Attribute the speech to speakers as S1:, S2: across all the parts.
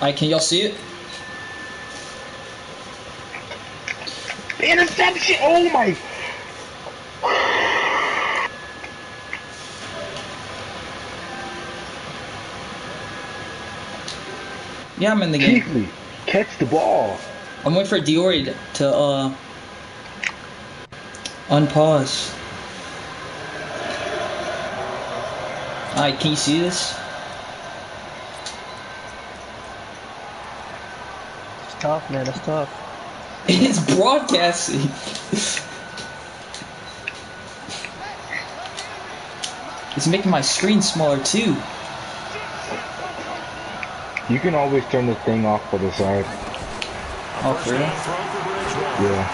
S1: Alright, can y'all see it?
S2: Interception! Oh my!
S1: Yeah, I'm in the game.
S2: Keithley, catch the ball.
S1: I'm waiting for Diori to unpause. Alright, can you see this?
S3: It's tough, man. It's tough.
S1: It's broadcasting. It's making my screen smaller too.
S2: You can always turn the thing off for the side.
S1: Oh, for real?
S2: Yeah.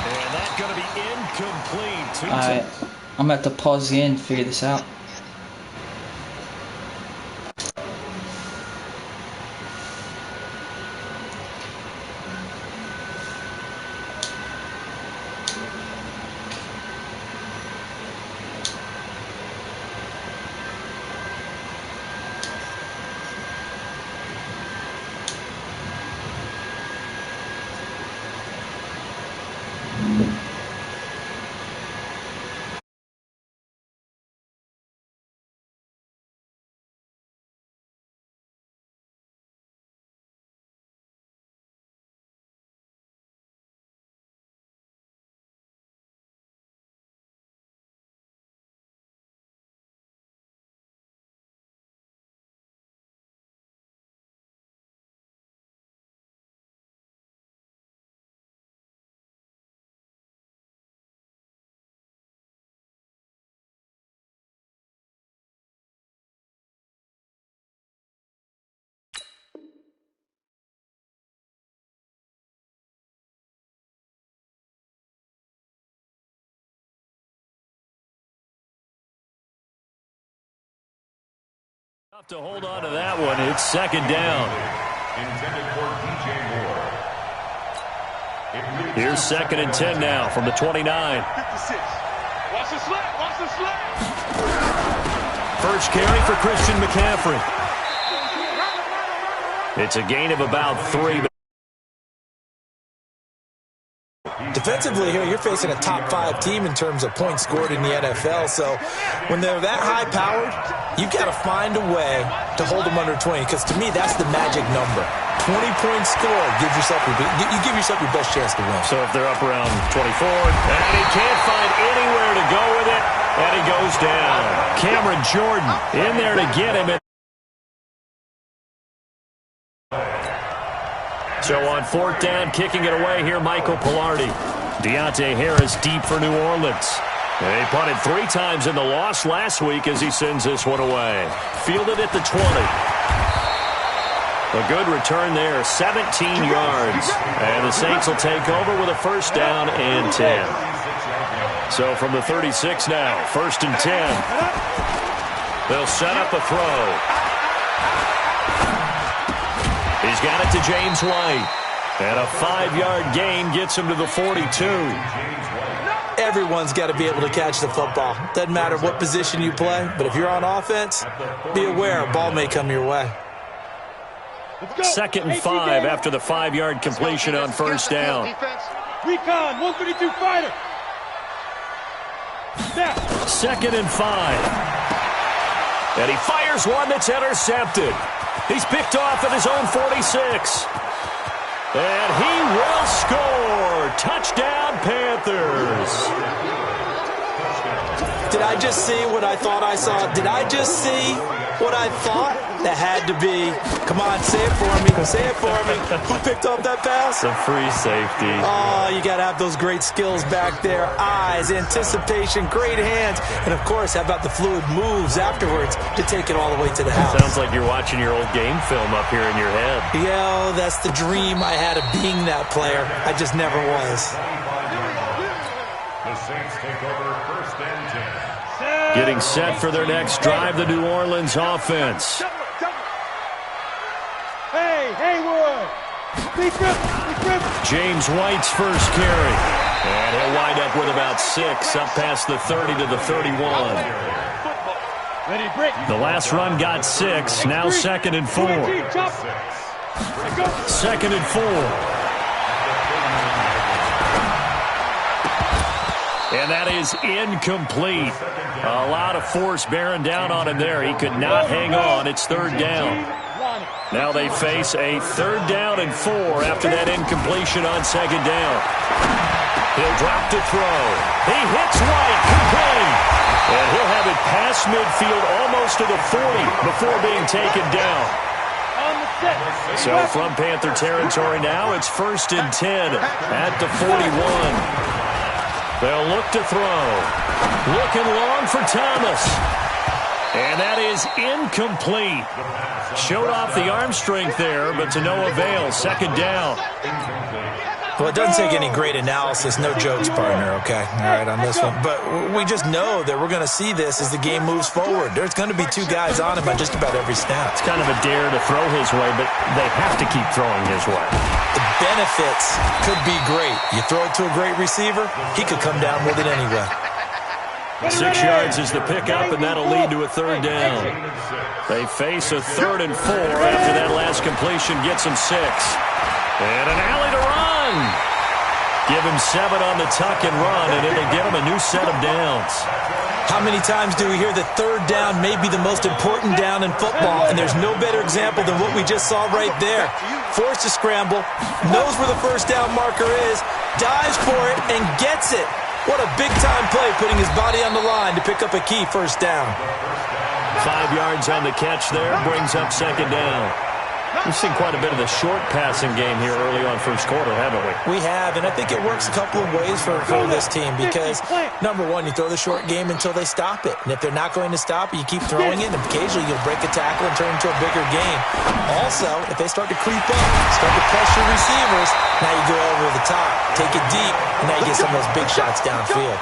S4: And that's going to be incomplete.
S1: Alright, I'm gonna have to pause the end to figure this out.
S4: Tough to hold on to that one. It's second down. Here's second and 10 now from the 29.
S5: Watch the slap. Watch the slap.
S4: First carry for Christian McCaffrey. It's a gain of about 3.
S6: Defensively here, you're facing a top 5 team in terms of points scored in the NFL. So when they're that high-powered, you've got to find a way to hold them under 20. Because to me, that's the magic number. 20 points scored. You give yourself your best chance to win.
S4: So if they're up around 24, and he can't find anywhere to go with it, and he goes down. Cameron Jordan in there to get him. So on fourth down, kicking it away here, Michael Pilardi. Deontay Harris deep for New Orleans. They punted 3 times in the loss last week as he sends this one away. Fielded at the 20. A good return there, 17 yards. And the Saints will take over with a first down and 10. So from the 36 now, first and 10. They'll set up a throw. He's got it to James White. And a 5-yard gain gets him to the 42.
S6: Everyone's got to be able to catch the football. Doesn't matter what position you play, but if you're on offense, be aware a ball may come your way.
S4: Second and 5 after the 5-yard completion on first down.
S5: Recon, 132 fighter.
S4: Second and 5. And he fires one that's intercepted. He's picked off at his own 46. And he will score. Touchdown, Panthers.
S6: Did I just see what I thought I saw? Did I just see what I thought? That had to be. Come on, say it for me. Say it for me. Who picked up that pass?
S4: The free safety.
S6: Oh, you got to have those great skills back there. Eyes, anticipation, great hands. And, of course, how about the fluid moves afterwards to take it all the way to the house?
S4: Sounds like you're watching your old game film up here in your head.
S6: Yeah, that's the dream I had of being that player. I just never was.
S5: The Saints take over first and 10.
S4: Getting set for their next drive, the New Orleans offense.
S5: Hey, Haywood!
S4: James White's first carry. And he'll wind up with about 6, up past the 30 to the 31. The last run got 6. Now 2nd and 4. 2nd and 4. And that is incomplete. A lot of force bearing down on him there. He could not hang on. It's 3rd down. Now they face a 3rd down and 4 after that incompletion on 2nd down. He'll drop to throw. He hits White, complete. And he'll have it past midfield almost to the 40 before being taken down. So from Panther territory now, it's 1st and 10 at the 41. They'll look to throw. Looking long for Thomas. And that is incomplete. Showed off the arm strength there, but to no avail. 2nd down.
S6: Well, it doesn't take any great analysis. No jokes, partner, okay? All right, on this one. But we just know that we're going to see this as the game moves forward. There's going to be 2 guys on him on just about every snap.
S4: It's kind of a dare to throw his way, but they have to keep throwing his way.
S6: The benefits could be great. You throw it to a great receiver, he could come down with it anyway.
S4: 6 yards is the pickup, and that'll lead to a 3rd down. They face a 3rd and 4 after that last completion gets him 6. And an alley to run. Give him 7 on the tuck and run, and it'll give him a new set of downs.
S6: How many times do we hear that 3rd down may be the most important down in football, and there's no better example than what we just saw right there. Forced to scramble, knows where the 1st down marker is, dives for it, and gets it. What a big-time play, putting his body on the line to pick up a key 1st down.
S4: 5 yards on the catch there, brings up 2nd down. We've seen quite a bit of the short passing game here early on 1st quarter, haven't we?
S6: We have, and I think it works a couple of ways for this team because, number one, you throw the short game until they stop it. And if they're not going to stop it, you keep throwing it, and occasionally you'll break a tackle and turn it into a bigger game. Also, if they start to creep up, start to pressure receivers, now you go over the top, take it deep, and now you get some of those big shots downfield.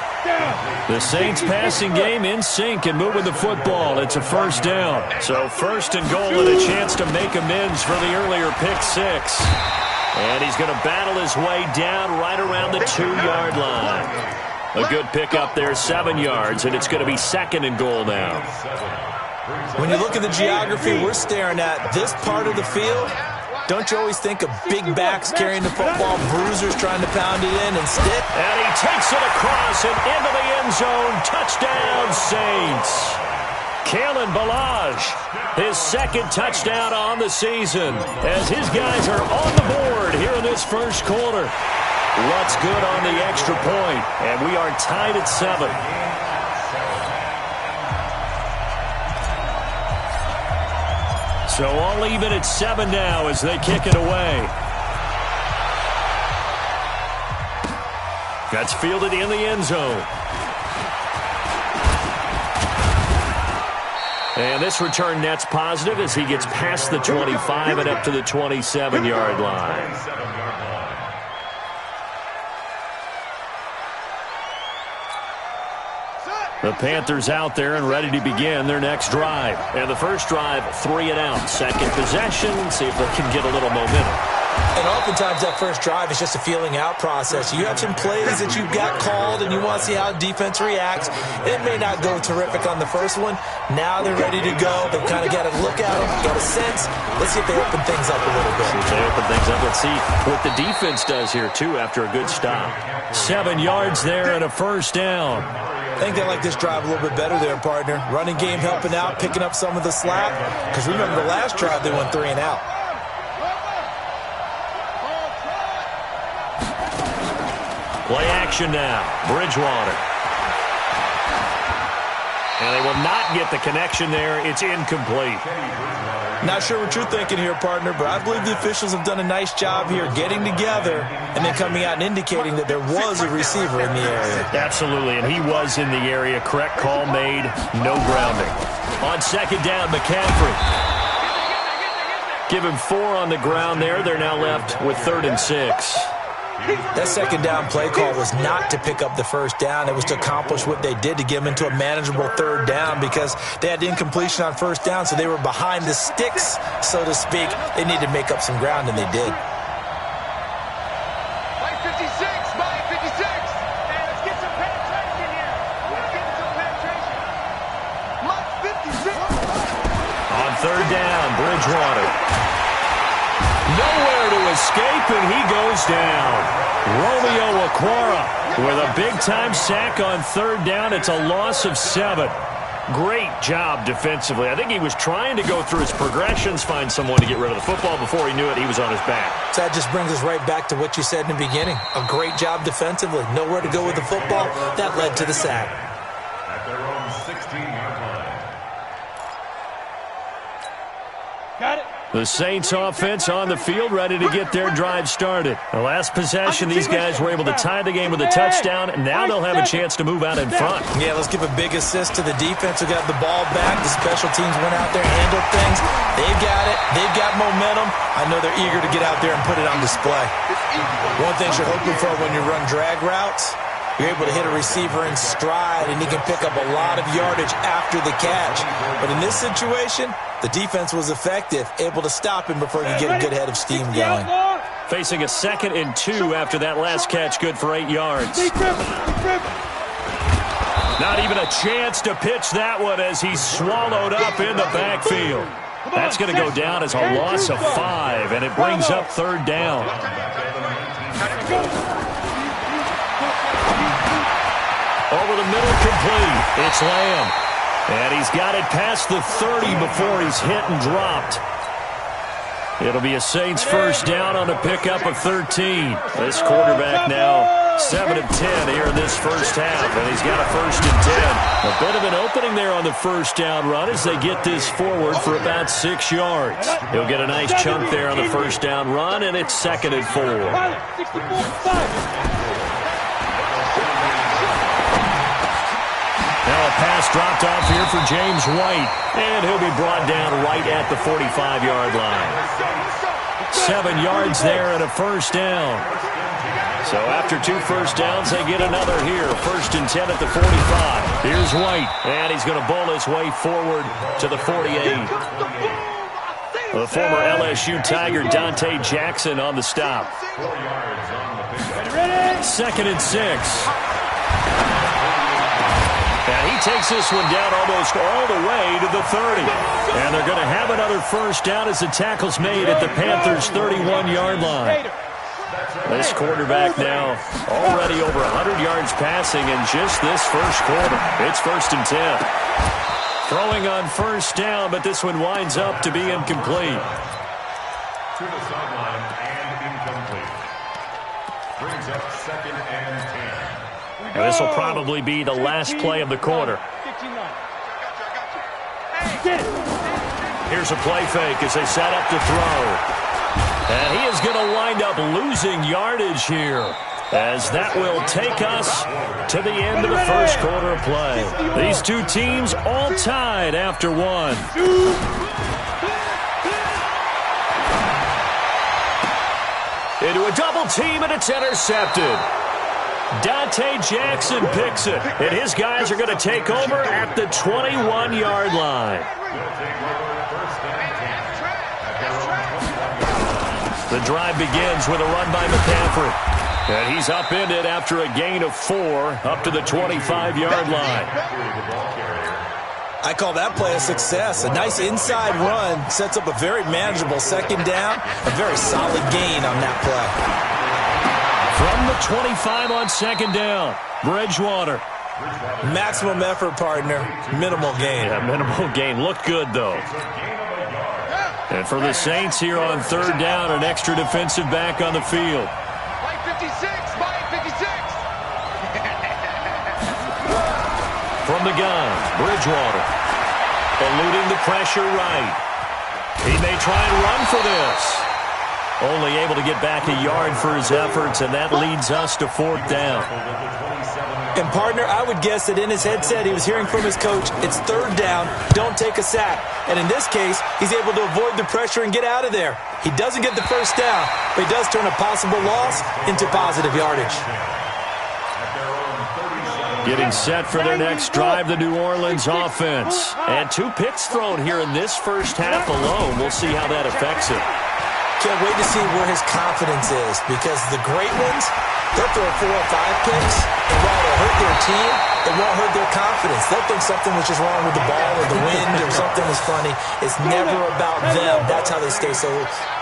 S4: The Saints passing game in sync and moving the football. It's a 1st down. So 1st and goal and a chance to make amends for the earlier pick 6. And he's going to battle his way down right around the 2-yard line. A good pickup there, 7 yards, and it's going to be 2nd and goal now.
S6: When you look at the geography we're staring at, this part of the field, don't you always think of big backs carrying the football, bruisers trying to pound it in and stick?
S4: And he takes it across and into the end zone. Touchdown, Saints. Kalen Ballage, his 2nd touchdown on the season as his guys are on the board here in this 1st quarter. What's good on the extra point? And we are tied at 7. So all even at 7 now as they kick it away. That's fielded in the end zone. And this return net's positive as he gets past the 25 and up to the 27-yard line. The Panthers out there and ready to begin their next drive. And the first drive, 3 and out. 2nd possession, see if they can get a little momentum.
S6: And oftentimes that first drive is just a feeling out process. You have some plays that you've got called and you want to see how defense reacts. It may not go terrific on the first one. Now they're ready to go. They've kind of got to look at them, got a sense. Let's see if they open things up a little bit.
S4: See if they open things up. Let's see what the defense does here, too, after a good stop. 7 yards there and a 1st down.
S6: I think they like this drive a little bit better there, partner. Running game helping out, picking up some of the slack. Because remember the last drive, they went 3 and out.
S4: Play action now. Bridgewater. And they will not get the connection there. It's incomplete.
S6: Not sure what you're thinking here, partner, but I believe the officials have done a nice job here getting together and then coming out and indicating that there was a receiver in the area.
S4: Absolutely, and he was in the area. Correct call made. No grounding. On 2nd down, McCaffrey. Give him 4 on the ground there. They're now left with 3rd and 6.
S6: That 2nd down play call was not to pick up the 1st down. It was to accomplish what they did to get them into a manageable 3rd down because they had incompletion on 1st down, so they were behind the sticks, so to speak. They needed to make up some ground, and they did.
S5: By 56, by 56. Hey, let's get some penetration here. Let's get some penetration. Mike 56.
S4: third down, Bridgewater. Nowhere to escape, and he goes down. Romeo Okwara with a big-time sack on third down. It's a loss of 7. Great job defensively. I think he was trying to go through his progressions, find someone to get rid of the football. Before he knew it, he was on his back.
S6: So that just brings us right back to what you said in the beginning. A great job defensively. Nowhere to go with the football. That led to the sack.
S7: At their own 16-yard line.
S5: Got it.
S4: The Saints offense on the field, ready to get their drive started. The last possession, these guys were able to tie the game with a touchdown, and now they'll have a chance to move out in front.
S6: Yeah, let's give a big assist to the defense who got the ball back. The special teams went out there, handled things. They've got it. They've got momentum. I know they're eager to get out there and put it on display. One thing you're hoping for when you run drag routes, you're able to hit a receiver in stride, and he can pick up a lot of yardage after the catch. But in this situation, the defense was effective, able to stop him before he could get a good head of steam going.
S4: Facing a 2nd and 2 after that last catch, good for 8 yards. Not even a chance to pitch that one as he's swallowed up in the backfield. That's going to go down as a loss of 5, and it brings up third down. Over the middle, complete. It's Lamb. And he's got it past the 30 before he's hit and dropped. It'll be a Saints first down on a pickup of 13. This quarterback now 7 of 10 here in this first half, and he's got a 1st and 10. A bit of an opening there on the first down run as they get this forward for about 6 yards. He'll get a nice chunk there on the first down run, and it's 2nd and 4. Now a pass dropped off here for James White, and he'll be brought down right at the 45-yard line. 7 yards there and a first down. So after 2 first downs, they get another here. 1st and 10 at the 45. Here's White, and he's going to bowl his way forward to the 48. The former LSU Tiger Dante Jackson on the stop. 2nd and 6. And he takes this one down almost all the way to the 30. And they're going to have another first down as the tackle's made at the Panthers' 31-yard line. This quarterback now already over 100 yards passing in just this first quarter. It's 1st and 10. Throwing on first down, but this one winds up to be incomplete.
S7: To the sideline and incomplete. Brings up 2nd and 10.
S4: And this will probably be the last play of the quarter. Here's a play fake as they set up to throw. And he is going to wind up losing yardage here, as that will take us to the end of the first quarter of play. These two teams all tied after 1. Into a double team, and it's intercepted. Dante Jackson picks it, and his guys are going to take over at the 21-yard line. The drive begins with a run by McCaffrey, and he's upended after a gain of 4 up to the 25-yard line.
S6: I call that play a success. A nice inside run sets up a very manageable 2nd down, a very solid gain on that play.
S4: From the 25 on 2nd down, Bridgewater.
S6: Maximum effort, partner. Minimal gain.
S4: Yeah, minimal gain. Looked good, though. And for the Saints here on 3rd down, an extra defensive back on the field.
S5: Mike 56, Mike 56.
S4: From the gun, Bridgewater. Eluding the pressure right. He may try and run for this. Only able to get back a yard for his efforts, and that leads us to 4th down.
S6: And, partner, I would guess that in his headset he was hearing from his coach, it's 3rd down, don't take a sack. And in this case, he's able to avoid the pressure and get out of there. He doesn't get the first down, but he does turn a possible loss into positive yardage.
S4: Getting set for their next drive, the New Orleans offense. And 2 picks thrown here in this first half alone. We'll see how that affects it.
S6: can't wait to see where his confidence is, because the great ones, they'll throw 4 or 5 picks, and while it'll hurt their team, it won't hurt their confidence. They'll think something was just wrong with the ball or the wind or something was funny. It's never about them. That's how they stay so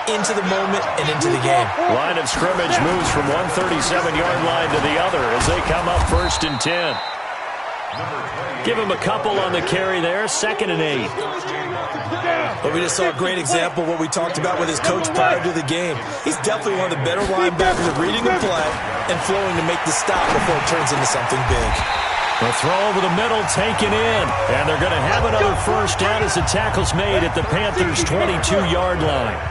S6: into the moment and into the game.
S4: Line of scrimmage moves from one 37-yard line to the other as they come up 1st and 10. Give him a couple on the carry there, 2nd and 8.
S6: But we just saw a great example of what we talked about with his coach prior to the game. He's definitely one of the better linebackers at reading the play and flowing to make the stop before it turns into something big.
S4: The throw over the middle taken in, and they're going to have another first down as the tackle's made at the Panthers' 22-yard line.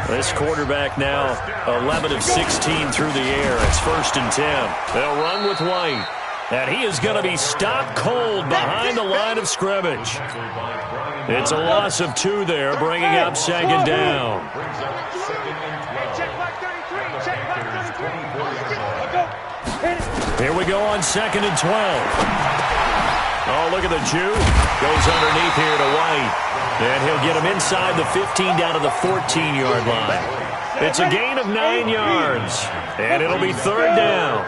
S4: This quarterback now 11 of 16 through the air. It's 1st and 10. They'll run with White. And he is going to be stopped cold behind the line of scrimmage. It's a loss of 2 there, bringing up 2nd down. Here we go on 2nd and 12. Oh, look at the Jew. Goes underneath here to White. And he'll get him inside the 15 down to the 14-yard line. It's a gain of 9 yards. And it'll be 3rd down.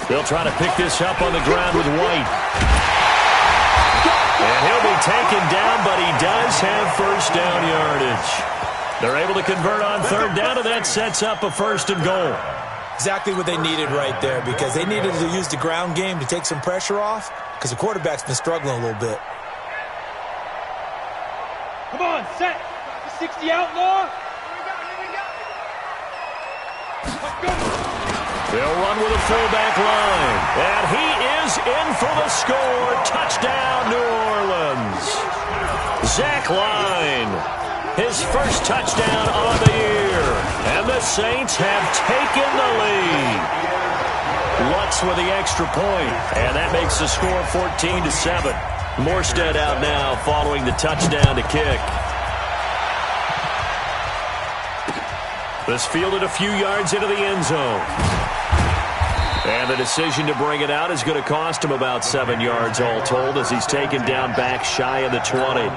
S4: They'll try to pick this up on the ground with White. And he'll be taken down, but he does have 1st down yardage. They're able to convert on 3rd down, and that sets up a 1st and goal.
S6: Exactly what they needed right there, because they needed to use the ground game to take some pressure off, because the quarterback's been struggling a little bit.
S5: Come on, set. 60 outlaw. Let's go.
S4: They'll run with a fullback line. And he is in for the score. Touchdown, New Orleans. Zach Line, his first touchdown on the year. And the Saints have taken the lead. Lutz with the extra point. And that makes the score 14-7. Morstead out now following the touchdown to kick. This fielded a few yards into the end zone. And the decision to bring it out is going to cost him about 7 yards all told as he's taken down back shy of the 20.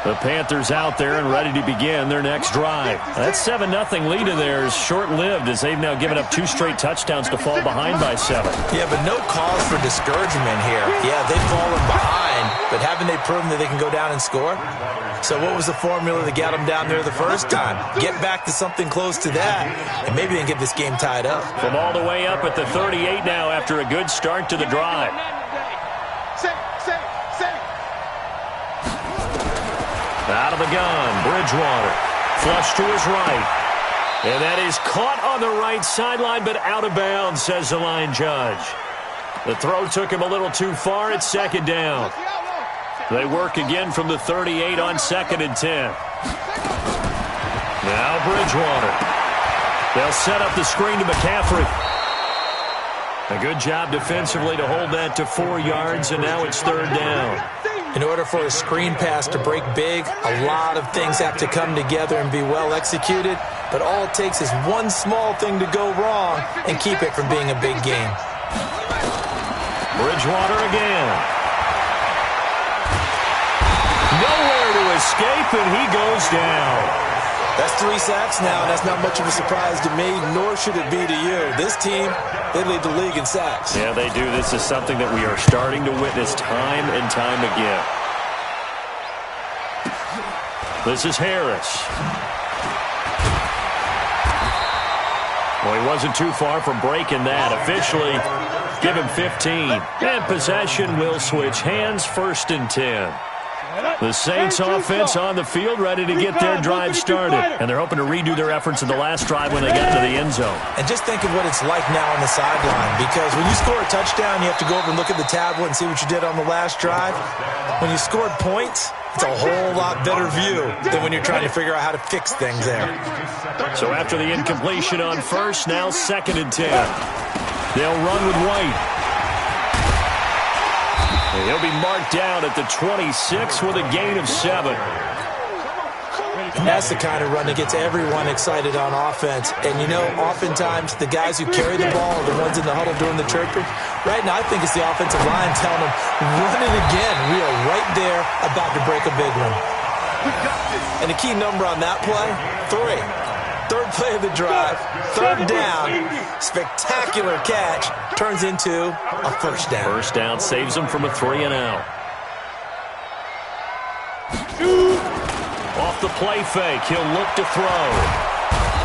S4: The Panthers out there and ready to begin their next drive. That 7-0 lead of theirs short-lived as they've now given up 2 straight touchdowns to fall behind by 7.
S6: Yeah, but no cause for discouragement here. Yeah, they've fallen behind, but haven't they proven that they can go down and score? So what was the formula that got them down there the first time? Get back to something close to that, and maybe they can get this game tied up.
S4: From all the way up at the 38 now after a good start to the drive. Out of the gun, Bridgewater. Flush to his right. And that is caught on the right sideline, but out of bounds, says the line judge. The throw took him a little too far. It's 2nd down. They work again from the 38 on 2nd and 10. Now Bridgewater. They'll set up the screen to McCaffrey. A good job defensively to hold that to 4 yards, and now it's 3rd down.
S6: In order for a screen pass to break big, a lot of things have to come together and be well executed, but all it takes is one small thing to go wrong and keep it from being a big game.
S4: Bridgewater again. Nowhere to escape, and he goes down.
S6: That's 3 sacks now, and that's not much of a surprise to me, nor should it be to you. This team, they lead the league in sacks.
S4: Yeah, they do. This is something that we are starting to witness time and time again. This is Harris. Well, he wasn't too far from breaking that. Officially, give him 15. And possession will switch hands, 1st and 10. The Saints offense on the field, ready to get their drive started. And they're hoping to redo their efforts in the last drive when they got to the end zone.
S6: And just think of what it's like now on the sideline, because when you score a touchdown, you have to go over and look at the tablet and see what you did on the last drive. When you scored points, it's a whole lot better view than when you're trying to figure out how to fix things there.
S4: So after the incompletion on 1st, now 2nd and 10. They'll run with White. And he'll be marked down at the 26 with a gain of 7.
S6: And that's the kind of run that gets everyone excited on offense. And, you know, oftentimes the guys who carry the ball are the ones in the huddle doing the chirping. Right now, I think it's the offensive line telling them, run it again. We are right there about to break a big one. And the key number on that play, 3. Third play of the drive, third down, spectacular catch, turns into a first down.
S4: First down saves him from a 3-and-out. Off the play fake, he'll look to throw.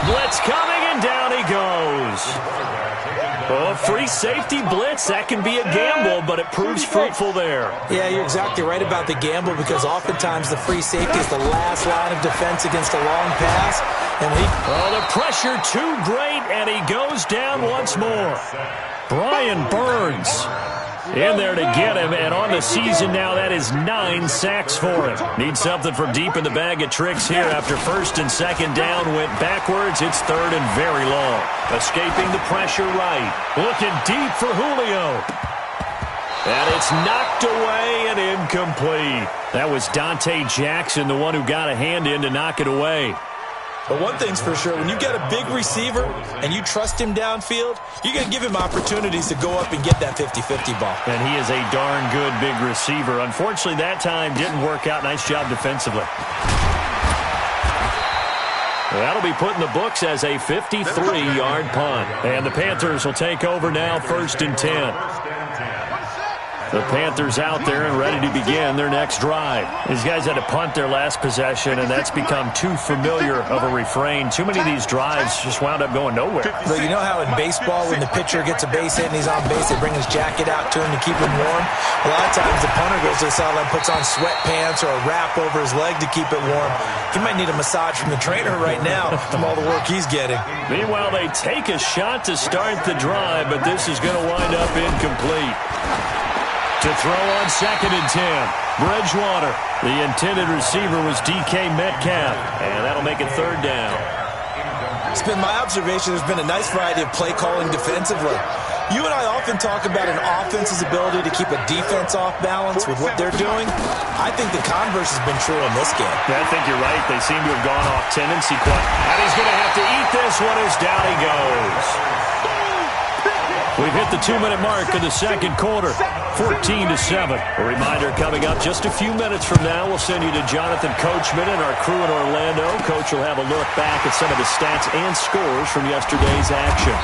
S4: Blitz coming, and down he goes. Oh, free safety blitz, that can be a gamble, but it proves fruitful there.
S6: Yeah, you're exactly right about the gamble, because oftentimes the free safety is the last line of defense against a long pass. And
S4: the pressure too great, and he goes down once more. Brian Burns in there to get him, and on the season now, that is 9 sacks for him. Needs something from deep in the bag of tricks here. After first and second down went backwards, it's third and very long. Escaping the pressure right. Looking deep for Julio. And it's knocked away and incomplete. That was Dante Jackson, the one who got a hand in to knock it away.
S6: But one thing's for sure, when you get a big receiver and you trust him downfield, you're going to give him opportunities to go up and get that 50-50 ball.
S4: And he is a darn good big receiver. Unfortunately, that time didn't work out. Nice job defensively. That'll be put in the books as a 53-yard punt. And the Panthers will take over now, 1st and 10. The Panthers out there and ready to begin their next drive. These guys had to punt their last possession, and that's become too familiar of a refrain. Too many of these drives just wound up going nowhere.
S6: But you know how in baseball, when the pitcher gets a base hit and he's on base, they bring his jacket out to him to keep him warm? A lot of times the punter goes to the sideline, puts on sweatpants or a wrap over his leg to keep it warm. He might need a massage from the trainer right now from all the work he's getting.
S4: Meanwhile, they take a shot to start the drive, but this is going to wind up incomplete. To throw on 2nd and 10. Bridgewater. The intended receiver was DK Metcalf. And that'll make it 3rd down.
S6: It's been my observation there's been a nice variety of play calling defensively. You and I often talk about an offense's ability to keep a defense off balance with what they're doing. I think the converse has been true in this game.
S4: Yeah, I think you're right. They seem to have gone off tendency quite. And he's going to have to eat this one as down he goes. We've hit the 2-minute mark of the second quarter, 14-7. A reminder coming up just a few minutes from now. We'll send you to Jonathan Coachman and our crew in Orlando. Coach will have a look back at some of the stats and scores from yesterday's action.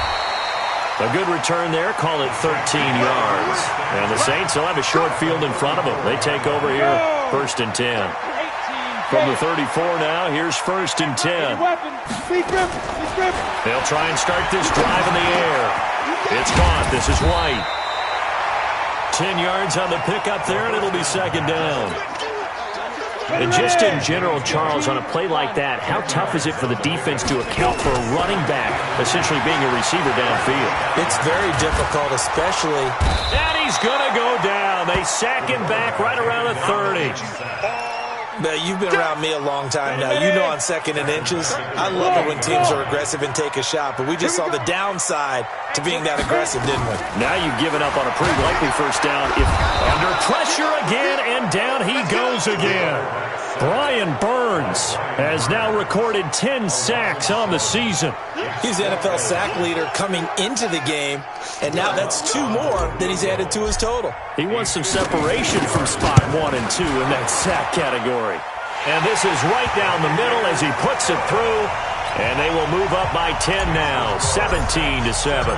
S4: A good return there. Call it 13 yards. And the Saints will have a short field in front of them. They take over here, 1st and 10. From the 34 now, here's 1st and 10. They'll try and start this drive in the air. It's caught. This is White. 10 yards on the pickup there, and it'll be 2nd down. And just in general, Charles, on a play like that, how tough is it for the defense to account for a running back essentially being a receiver downfield?
S6: It's very difficult, especially.
S4: And he's going to go down. They sack him back right around the 30.
S6: Now, you've been around me a long time now. You know on 2nd and inches, I love it when teams are aggressive and take a shot, but we just saw the downside to being that aggressive, didn't we?
S4: Now you've given up on a pretty likely first down. If under pressure again, and down he goes again. Brian Burns has now recorded 10 sacks on the season.
S6: He's the NFL sack leader coming into the game, and now that's 2 more that he's added to his total.
S4: He wants some separation from spot 1 and 2 in that sack category. And this is right down the middle as he puts it through, and they will move up by 10 now, 17-7.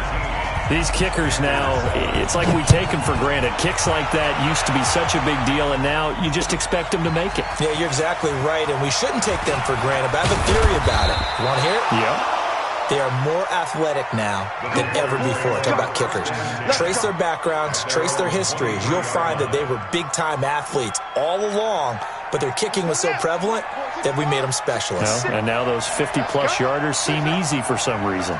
S4: These kickers now, it's like we take them for granted. Kicks like that used to be such a big deal, and now you just expect them to make it.
S6: Yeah, you're exactly right, and we shouldn't take them for granted, but I have a theory about it. You want to hear it?
S4: Yeah.
S6: They are more athletic now than ever before. Talk about kickers. Trace their backgrounds, trace their histories. You'll find that they were big-time athletes all along, but their kicking was so prevalent that we made them specialists.
S4: No, and now those 50-plus yarders seem easy for some reason.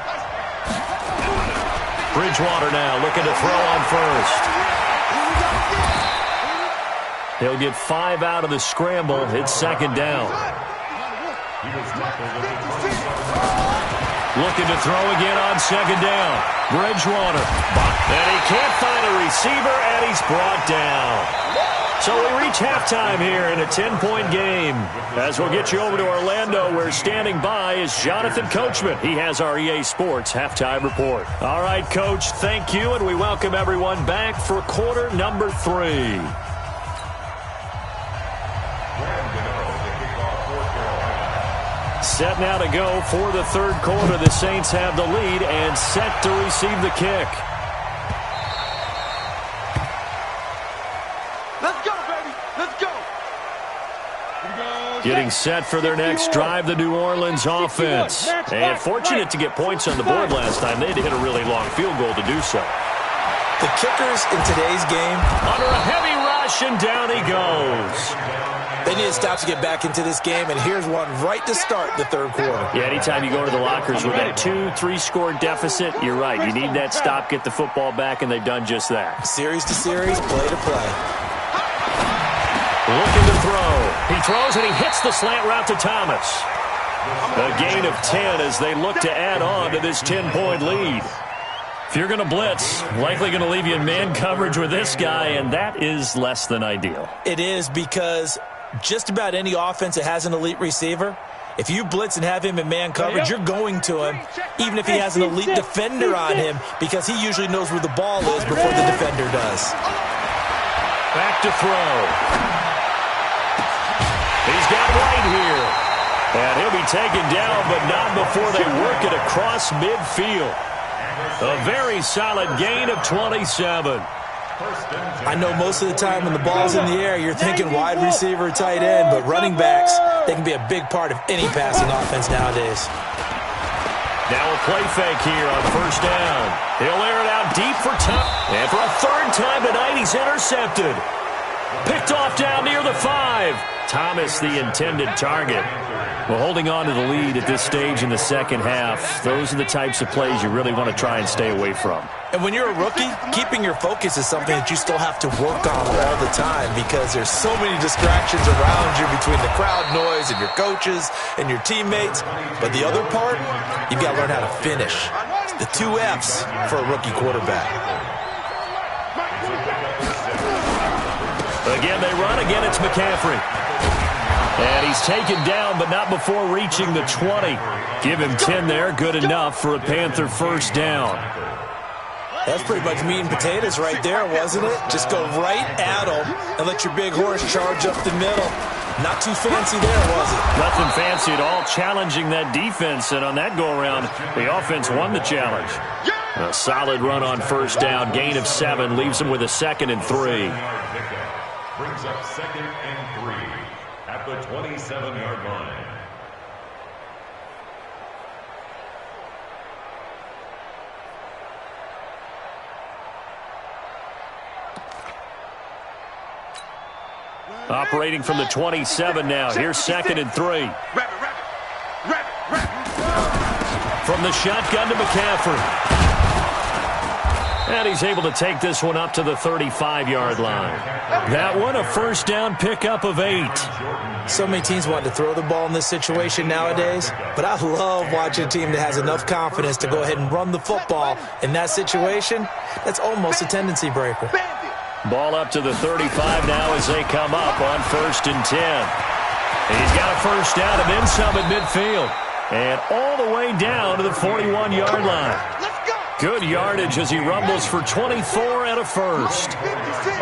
S4: Bridgewater now looking to throw on first. He'll get 5 out of the scramble. It's 2nd down. Looking to throw again on 2nd down. Bridgewater. And he can't find a receiver, and he's brought down. So we reach halftime here in a 10-point game. As we'll get you over to Orlando, where standing by is Jonathan Coachman. He has our EA Sports Halftime Report. All right, Coach, thank you, and we welcome everyone back for quarter number 3. Set now to go for the third quarter. The Saints have the lead and set to receive the kick.
S5: Let's go, baby. Let's go.
S4: Getting set for their next drive, the New Orleans offense. And fortunate to get points on the board last time. They had to hit a really long field goal to do so.
S6: The kickers in today's game,
S4: Under a heavy rush, and down he goes.
S6: they need to stop to get back into this game, and here's one right to start the third quarter.
S4: Yeah, anytime you go to the lockers with that 2-3 score deficit, you're right. You need that stop, get the football back, and they've done just that.
S6: Series to series, play to play.
S4: Looking to throw. He throws, and he hits the slant route to Thomas. A gain of 10 as they look to add on to this 10-point lead. If you're going to blitz, likely going to leave you in man coverage with this guy, and that is less than ideal.
S6: It is, because just about any offense that has an elite receiver, if you blitz and have him in man coverage, you're going to him, even if he has an elite defender on him, because he usually knows where the ball is before the defender does.
S4: Back to throw. He's got White here. And he'll be taken down, but not before they work it across midfield. A very solid gain of 27.
S6: I know most of the time when the ball's in the air, you're thinking wide receiver, tight end, but running backs, they can be a big part of any passing offense nowadays.
S4: Now a play fake here on first down. He'll air it out deep for Tom. And for a third time tonight, he's intercepted. Picked off down near the 5. Thomas, the intended target. Well, holding on to the lead at this stage in the second half, those are the types of plays you really want to try and stay away from.
S6: And when you're a rookie, keeping your focus is something that you still have to work on all the time, because there's so many distractions around you between the crowd noise and your coaches and your teammates. But the other part, you've got to learn how to finish. It's the 2 F's for a rookie quarterback.
S4: Again, they run. Again, it's McCaffrey. And he's taken down, but not before reaching the 20. Give him 10 there. Good enough for a Panther first down.
S6: That's pretty much meat and potatoes right there, wasn't it? Just go right at him and let your big horse charge up the middle. Not too fancy there, was it?
S4: Nothing fancy at all, challenging that defense. And on that go-around, the offense won the challenge. A solid run on first down. Gain of 7 leaves him with a 2nd and 3.
S7: Brings up 2nd and 3 at the 27-yard line.
S4: Operating from the 27 now. Here's 2nd and 3. From the shotgun to McCaffrey. And he's able to take this one up to the 35-yard line. That one, a first down pickup of 8.
S6: So many teams want to throw the ball in this situation nowadays, but I love watching a team that has enough confidence to go ahead and run the football. In that situation, that's almost a tendency breaker.
S4: Ball up to the 35 now as they come up on 1st and 10. He's got a first down and then some at midfield. And all the way down to the 41-yard line. Good yardage as he rumbles for 24 and a first.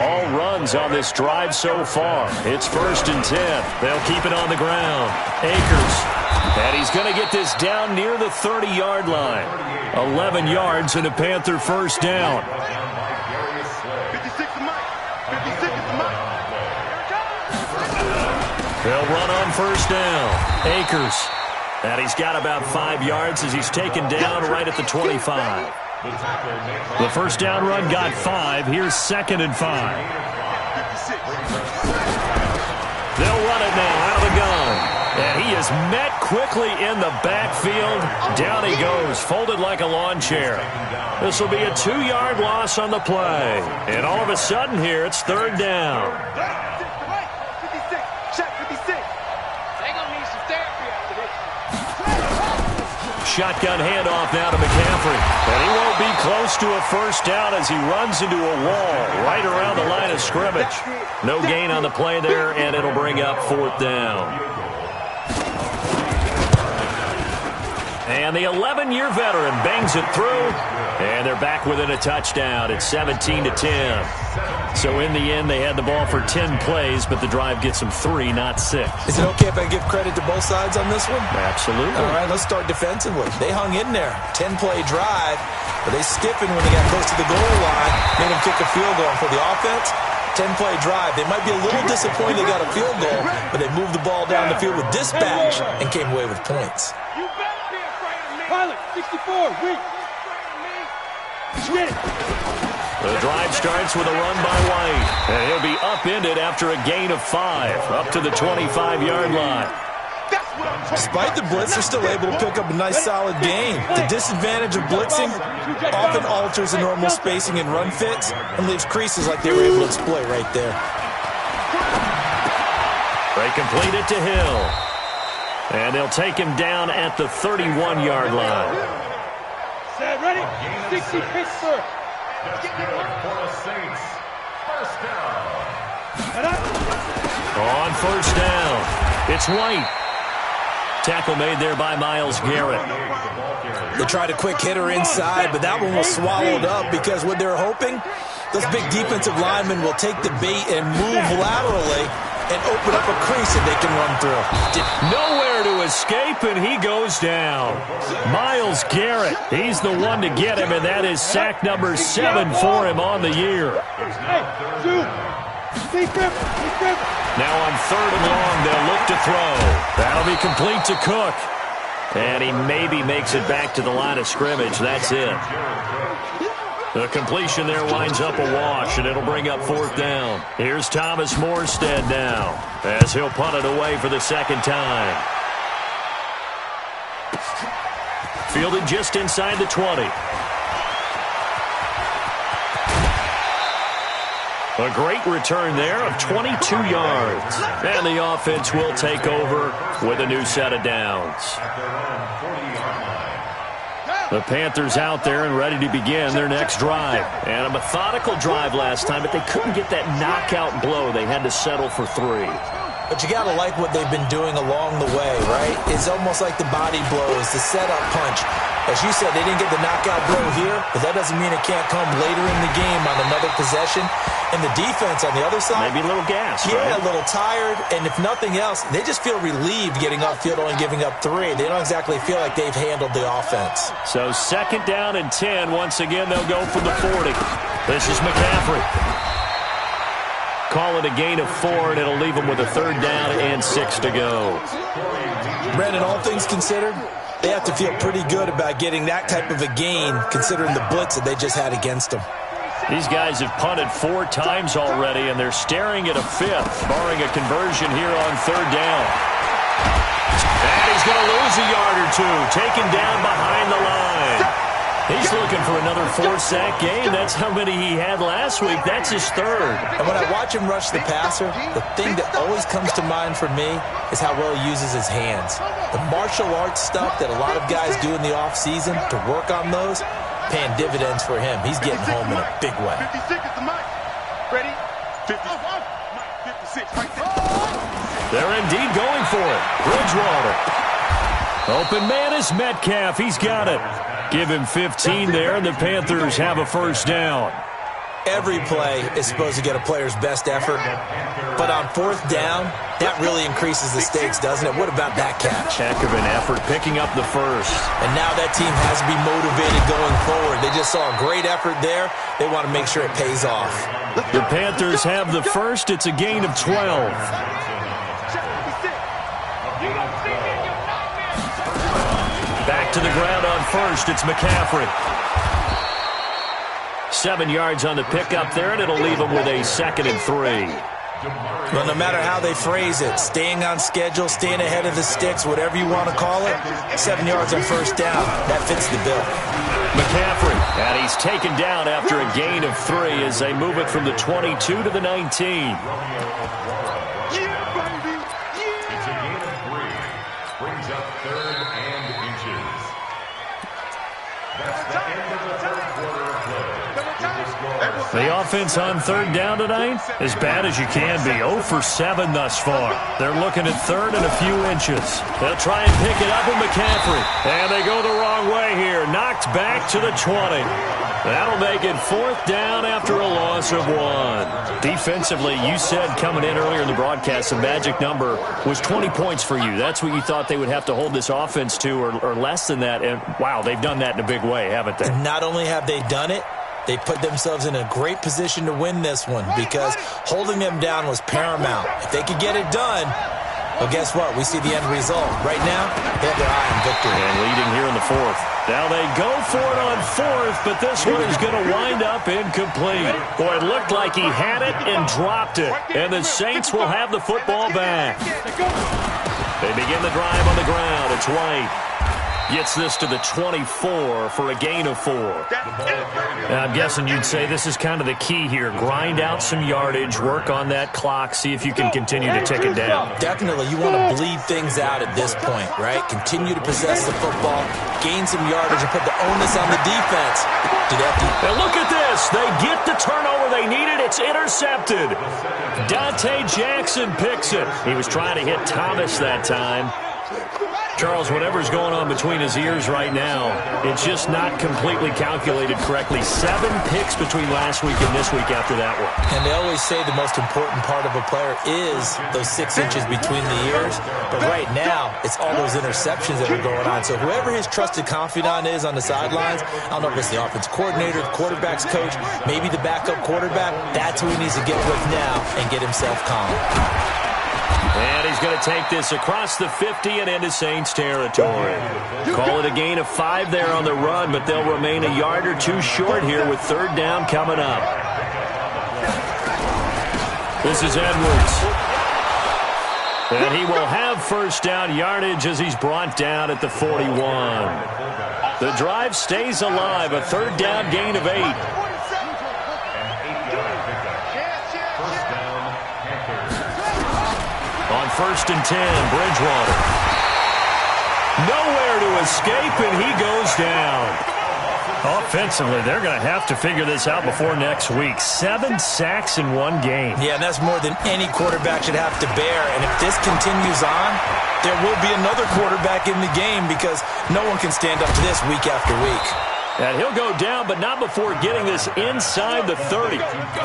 S4: All runs on this drive so far. It's 1st and 10. They'll keep it on the ground. Akers. And he's going to get this down near the 30-yard line. 11 yards and a Panther first down. They'll run on first down. Akers. And he's got about 5 yards as he's taken down right at the 25. The first down run got 5. Here's 2nd and 5. They'll run it now out of the gun. And he is met quickly in the backfield. Down he goes, folded like a lawn chair. This will be a 2-yard loss on the play. And all of a sudden here, it's 3rd down. Shotgun handoff now to McCaffrey. And he won't be close to a first down as he runs into a wall right around the line of scrimmage. No gain on the play there, and it'll bring up 4th down. And the 11-year veteran bangs it through, And they're back within a touchdown. It's 17-10. So in the end, they had the ball for 10 plays, but the drive gets them 3, not 6.
S6: Is it okay if I give credit to both sides on this one?
S4: Absolutely.
S6: All right, let's start defensively. They hung in there. 10-play drive, but they stiffened when they got close to the goal line, made them kick a field goal. For the offense, 10-play drive. They might be a little disappointed they got a field goal, but they moved the ball down the field with dispatch and came away with points.
S5: You better be afraid of me. Pilot, 64, weak.
S4: The drive starts with a run by White, and he'll be upended after a gain of 5, up to the 25-yard line.
S6: Despite the blitz, they're still able to pick up a nice solid gain. The disadvantage of blitzing often alters the normal spacing and run fits and leaves creases like they were able to exploit right there.
S4: They complete it to Hill, and they'll take him down at the 31-yard line.
S5: Set, ready? 60 Pittsburgh.
S7: For the Saints. First down.
S4: On first down, it's White. Tackle made there by Myles Garrett.
S6: They tried a quick hitter inside, but that one was swallowed up because what they're hoping, those big defensive linemen will take the bait and move laterally and open up a crease that they can run through.
S4: Nowhere to escape, and he goes down. Myles Garrett, he's the one to get him, and that is sack number 7 for him on the year. Now on 3rd and long, they'll look to throw. That'll be complete to Cook. And he maybe makes it back to the line of scrimmage. That's it. The completion there winds up a wash, and it'll bring up 4th down. Here's Thomas Morstead now, as he'll punt it away for the 2nd time. Fielded just inside the 20. A great return there of 22 yards. And the offense will take over with a new set of downs. The Panthers out there and ready to begin their next drive. And a methodical drive last time, but they couldn't get that knockout blow. They had to settle for 3.
S6: But you got to like what they've been doing along the way, right? It's almost like the body blows, the setup punch. As you said, they didn't get the knockout blow here, but that doesn't mean it can't come later in the game on another possession. And the defense on the other side,
S4: maybe a little gas.
S6: Yeah,
S4: right?
S6: A little tired. And if nothing else, they just feel relieved getting upfield only giving up 3. They don't exactly feel like they've handled the offense.
S4: So 2nd down and 10. Once again, they'll go from the 40. This is McCaffrey. Call it a gain of 4, and it'll leave them with a 3rd down and 6 to go.
S6: Brandon, all things considered, they have to feel pretty good about getting that type of a gain considering the blitz that they just had against them.
S4: These guys have punted 4 times already, and they're staring at a 5th, barring a conversion here on 3rd down. And he's going to lose a yard or 2, taken down behind the line. He's looking for another 4-sack game. That's how many he had last week. That's his 3rd.
S6: And when I watch him rush the passer, the thing that always comes to mind for me is how well he uses his hands. The martial arts stuff that a lot of guys do in the offseason to work on those, paying dividends for him. He's getting home in a big way.
S5: 56 is the mic. Ready? 56 right there.
S4: They're indeed going for it. Bridgewater. Open man is Metcalf. He's got it. Give him 15 there, and the Panthers have a 1st down.
S6: Every play is supposed to get a player's best effort, but on 4th down, that really increases the stakes, doesn't it? What about that catch?
S4: Heck of an effort, picking up the 1st.
S6: And now that team has to be motivated going forward. They just saw a great effort there. They want to make sure it pays off.
S4: The Panthers have the 1st. It's a gain of 12. Back to the ground on 1st. It's McCaffrey. 7 yards on the pickup there, and it'll leave them with a 2nd and 3.
S6: Well, no matter how they phrase it, staying on schedule, staying ahead of the sticks, whatever you want to call it, 7 yards on 1st down, that fits the bill.
S4: McCaffrey, and he's taken down after a gain of 3 as they move it from the 22 to the 19.
S7: It's a gain of 3. Brings up 3rd and inches. That's the end of the 3rd quarter of play.
S4: The offense on 3rd down tonight, as bad as you can be. 0 for 7 thus far. They're looking at 3rd and a few inches. They'll try and pick it up with McCaffrey. And they go the wrong way here. Knocked knocked back to the 20. That'll make it 4th down after a loss of 1. Defensively, you said coming in earlier in the broadcast, the magic number was 20 points for you. That's what you thought they would have to hold this offense to, or less than that. And, wow, they've done that in a big way, haven't they?
S6: Not only have they done it, they put themselves in a great position to win this one because holding them down was paramount. If they could get it done, well, guess what? We see the end result. Right now, they have their eye on victory.
S4: And leading here in the 4th. Now they go for it on 4th, but this one is going to wind up incomplete. Boy, it looked like he had it and dropped it. And the Saints will have the football back. They begin the drive on the ground. It's White. Gets this to the 24 for a gain of 4. Now, I'm guessing you'd say this is kind of the key here. Grind out some yardage, work on that clock, see if you can continue to tick it down.
S6: Definitely. You want to bleed things out at this point, right? Continue to possess the football, gain some yardage, and put the onus on the defense.
S4: Now look at this. They get the turnover they needed. It's intercepted. Dante Jackson picks it. He was trying to hit Thomas that time. Charles, whatever's going on between his ears right now, it's just not completely calculated correctly. 7 picks between last week and this week after that one.
S6: And they always say the most important part of a player is those 6 inches between the ears. But right now, it's all those interceptions that are going on. So whoever his trusted confidant is on the sidelines, I don't know if it's the offense coordinator, the quarterback's coach, maybe the backup quarterback, that's who he needs to get with now and get himself calm.
S4: And he's going to take this across the 50 and into Saints territory. Call it a gain of 5 there on the run, but they'll remain a yard or 2 short here with 3rd down coming up. This is Edwards. And he will have 1st down yardage as he's brought down at the 41. The drive stays alive, a 3rd down gain of 8. On 1st and 10, Bridgewater. Nowhere to escape, and he goes down. Offensively, they're going to have to figure this out before next week. 7 sacks in 1 game.
S6: Yeah, and that's more than any quarterback should have to bear. And if this continues on, there will be another quarterback in the game because no one can stand up to this week after week.
S4: And he'll go down, but not before getting this inside the 30.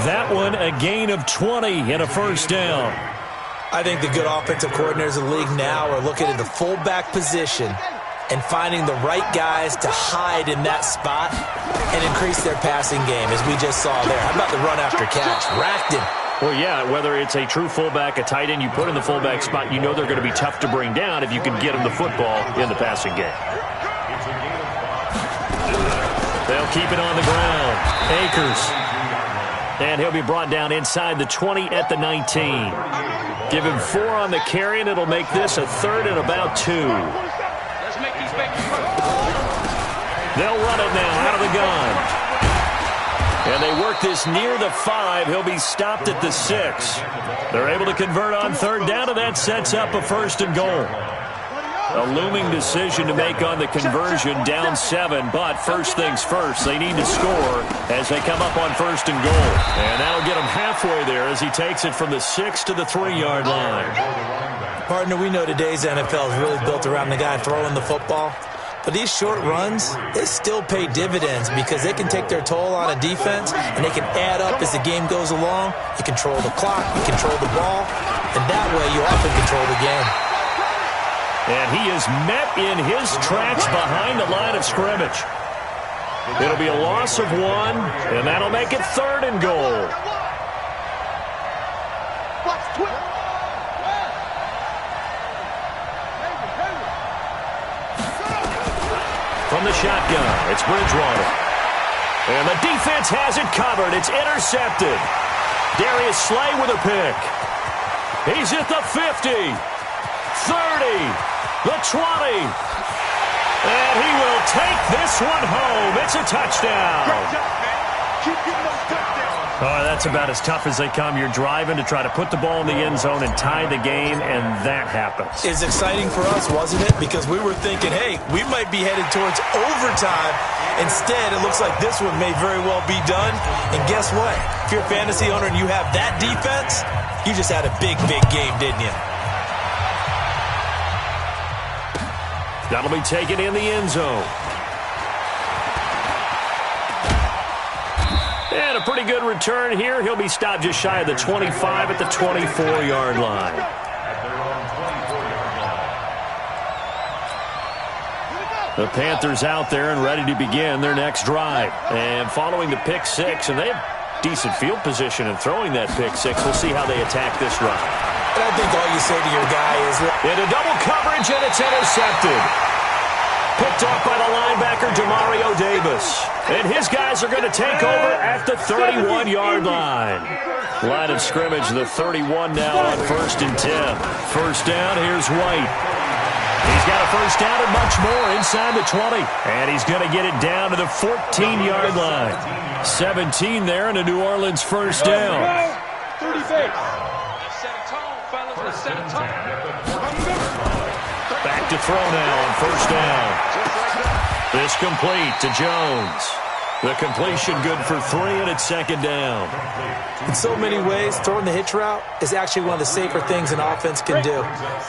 S4: That one a gain of 20 and a 1st down.
S6: I think the good offensive coordinators in the league now are looking at the fullback position and finding the right guys to hide in that spot and increase their passing game, as we just saw there. How about the run after catch? Racked him.
S4: Well, yeah, whether it's a true fullback, a tight end you put in the fullback spot, you know they're going to be tough to bring down if you can get them the football in the passing game. They'll keep it on the ground. Akers. And he'll be brought down inside the 20 at the 19. Give him 4 on the carry, and it'll make this a 3rd and about 2. They'll run it now out of the gun. And they work this near the 5. He'll be stopped at the 6. They're able to convert on 3rd down, and that sets up a 1st and goal. A looming decision to make on the conversion, down 7, but first things first, they need to score as they come up on 1st and goal. And that'll get him halfway there as he takes it from the 6 to the 3-yard line.
S6: Partner, we know today's NFL is really built around the guy throwing the football. But these short runs, they still pay dividends because they can take their toll on a defense and they can add up as the game goes along. You control the clock, you control the ball, and that way you often control the game.
S4: And he is met in his tracks behind the line of scrimmage. It'll be a loss of 1, and that'll make it 3rd and goal. From the shotgun, it's Bridgewater. And the defense has it covered. It's intercepted. Darius Slay with a pick. He's at the 50, 30. The 20. And he will take this one home. It's a touchdown. Oh, that's about as tough as they come. You're driving to try to put the ball in the end zone and tie the game, and that happens.
S6: It's exciting for us, wasn't it? Because we were thinking, hey, we might be headed towards overtime. Instead, it looks like this one may very well be done. And guess what? If you're a fantasy owner and you have that defense, you just had a big, big game, didn't you?
S4: That'll be taken in the end zone. And a pretty good return here. He'll be stopped just shy of the 25 at the 24-yard line. The Panthers out there and ready to begin their next drive. And following the pick six, and they have decent field position in throwing that pick six. We'll see how they attack this run.
S6: And I think all you say to your guy is...
S4: Into double coverage, and it's intercepted. Picked off by the linebacker, Demario Davis. And his guys are going to take over at the 31-yard line. Line of scrimmage, the 31 now on 1st and 10. First down, here's White. He's got a first down and much more inside the 20. And he's going to get it down to the 14-yard line. 17 there and a New Orleans first down.
S5: 30 base. Set a tone, fellas. Set a tone.
S4: Back to throw now on first down. This complete to Jones. The completion good for 3, and it's second down.
S6: In so many ways, throwing the hitch route is actually one of the safer things an offense can do.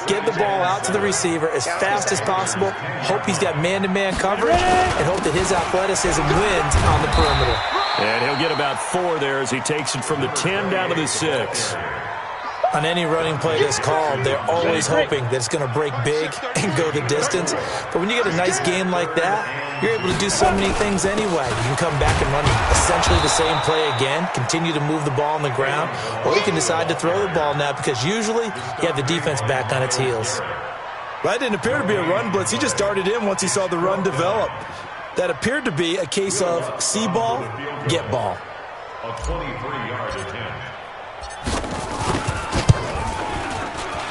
S6: Get the ball out to the receiver as fast as possible, hope he's got man-to-man coverage, and hope that his athleticism wins on the perimeter.
S4: And he'll get about 4 there as he takes it from the 10 down to the 6.
S6: On any running play that's called, they're always hoping that it's going to break big and go the distance. But when you get a nice game like that, you're able to do so many things anyway. You can come back and run essentially the same play again, continue to move the ball on the ground, or you can decide to throw the ball now because usually you have the defense back on its heels.
S8: That didn't appear to be a run blitz. He just darted in once he saw the run develop. That appeared to be a case of see ball, get ball.
S7: A 23-yard attempt.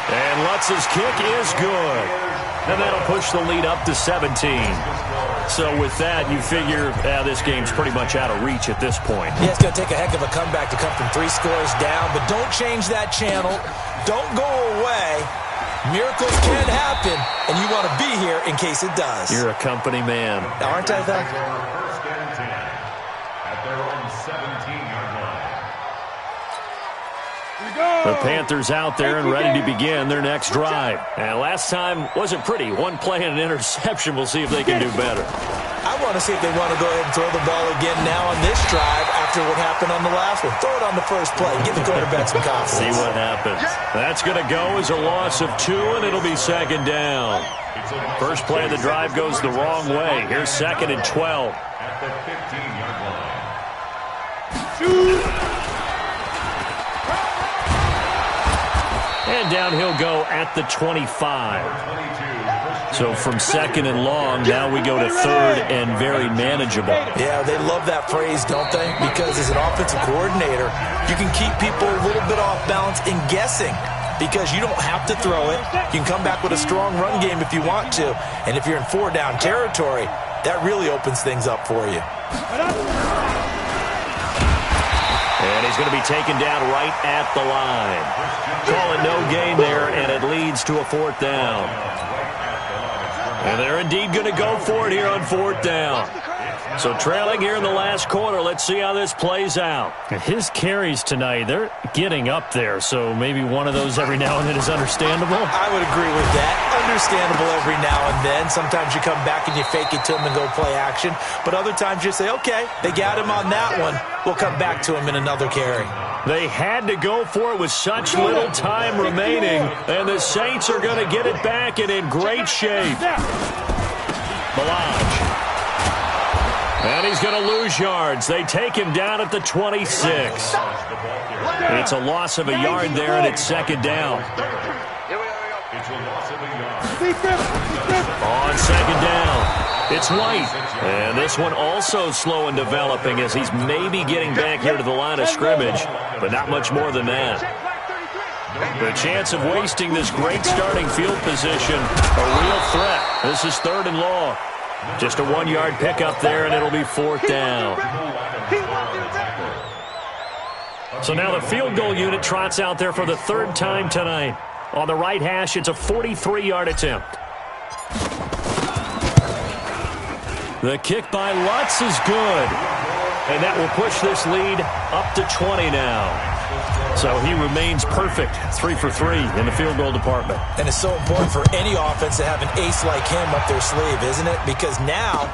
S4: And Lutz's kick is good. And that'll push the lead up to 17. So with that, you figure this game's pretty much out of reach at this point.
S6: Yeah, it's going to take a heck of a comeback to come from 3 scores down, but don't change that channel. Don't go away. Miracles can happen, and you want to be here in case it does.
S4: You're a company man.
S6: Aren't I, though?
S7: First and 10 at their own 17-yard line.
S4: The Panthers out there and ready to begin their next drive. And last time wasn't pretty. One play and an interception. We'll see if they can do better.
S6: I want to see if they want to go ahead and throw the ball again now on this drive after what happened on the last one. Throw it on the first play. Give the quarterback some confidence.
S4: See what happens. That's going to go as a loss of 2, and it'll be second down. First play of the drive goes the wrong way. Here's second and 12.
S7: At the 15-yard line.
S4: And down he'll go at the 25. So from second and long, now we go to third and very manageable.
S6: Yeah, they love that phrase, don't they? Because as an offensive coordinator, you can keep people a little bit off balance in guessing because you don't have to throw it. You can come back with a strong run game if you want to. And if you're in 4-down territory, that really opens things up for you.
S4: And he's going to be taken down right at the line. Calling no gain there, and it leads to a 4th down. And they're indeed going to go for it here on 4th down. So trailing here in the last quarter, let's see how this plays out.
S9: His carries tonight, they're getting up there, so maybe one of those every now and then is understandable.
S6: I would agree with that. Understandable every now and then. Sometimes you come back and you fake it to him and go play action. But other times you say, okay, they got him on that one. We'll come back to him in another carry.
S4: They had to go for it with such little time remaining, and the Saints are going to get it back and in great shape. Melange. And he's going to lose yards. They take him down at the 26. It's a loss of a yard there, and it's second down.
S7: It's a loss of a yard.
S4: On second down, it's White. And this one also slow in developing as he's maybe getting back here to the line of scrimmage, but not much more than that. The chance of wasting this great starting field position, a real threat. This is 3rd and long. Just a 1-yard pickup there, and it'll be 4th down. So now the field goal unit trots out there for the 3rd time tonight. On the right hash, it's a 43-yard attempt. The kick by Lutz is good. And that will push this lead up to 20 now. So he remains perfect, 3 for 3 in the field goal department.
S6: And it's so important for any offense to have an ace like him up their sleeve, isn't it? Because now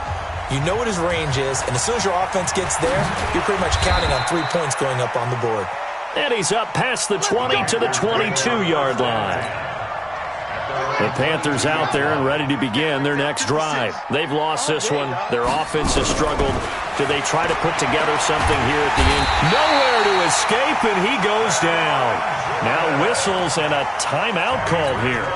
S6: You know what his range is, and as soon as your offense gets there, you're pretty much counting on 3 points going up on the board.
S9: And he's up past the 20 to the 22-yard line. The Panthers out there and ready to begin their next drive. They've lost this one. Their offense has struggled. Do they try to put together something here at the end? Nowhere to escape, and he goes down. Now whistles and a timeout called here.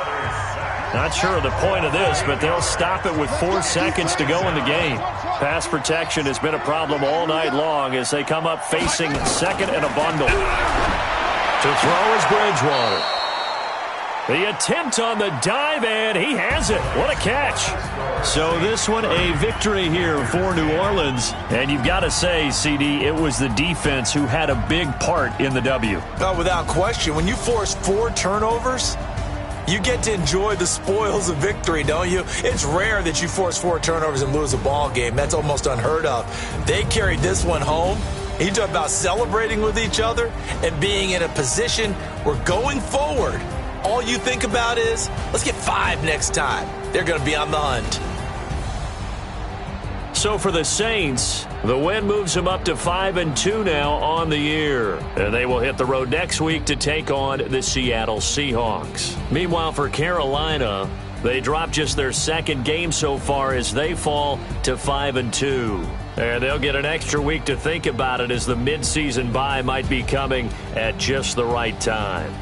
S9: Not sure of the point of this, but they'll stop it with 4 seconds to go in the game. Pass protection has been a problem all night long as they come up facing second and a bundle. To throw is Bridgewater. The attempt on the dive, and he has it. What a catch. So this one, a victory here for New Orleans. And you've got to say, CD, it was the defense who had a big part in the W.
S6: No, without question. When you force 4 turnovers, you get to enjoy the spoils of victory, don't you? It's rare that you force 4 turnovers and lose a ball game. That's almost unheard of. They carried this one home. You talk about celebrating with each other and being in a position where going forward, all you think about is, let's get 5 next time. They're going to be on the hunt.
S9: So for the Saints, the win moves them up to 5-2 now on the year. And they will hit the road next week to take on the Seattle Seahawks. Meanwhile, for Carolina, they dropped just their 2nd game so far as they fall to 5-2. And they'll get an extra week to think about it as the midseason bye might be coming at just the right time.